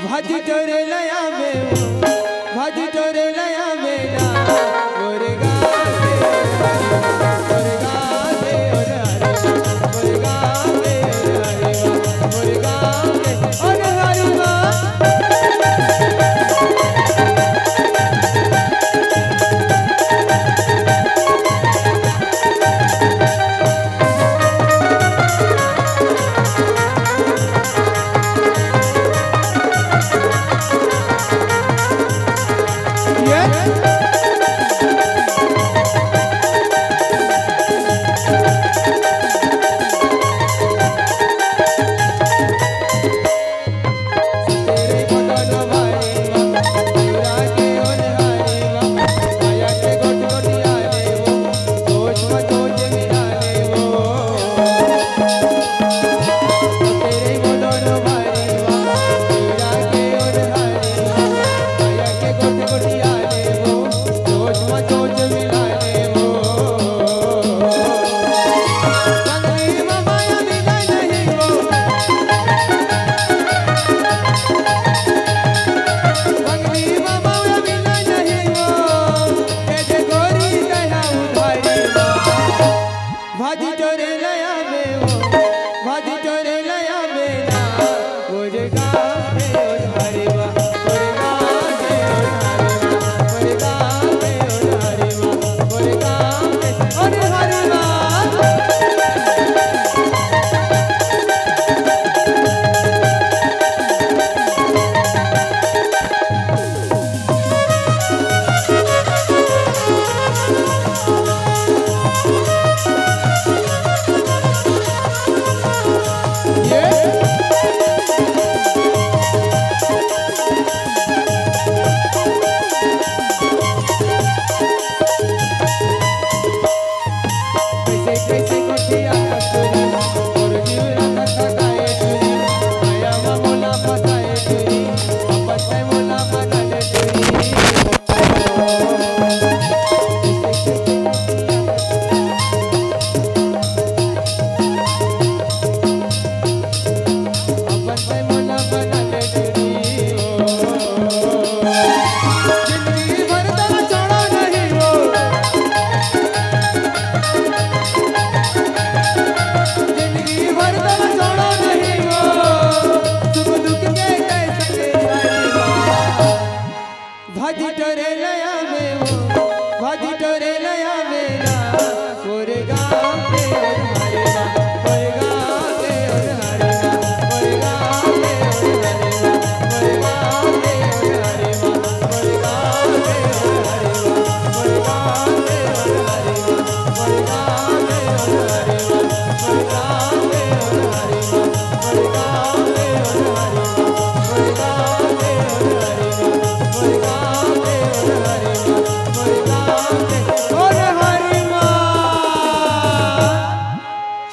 भाजी चोरे लया में भाजी चोरे लया में ना मुर्गा मुर्गा दे और मुर्गा दे मुर्गा दे और हरवा भाजी चोरे लया में भाजी चोरे लया में ना मुर्गा दे और हरवा मुर्गा दे और हरवा मुर्गा दे और हरवा मुर्गा दे और हरवा भाजी चोरे लया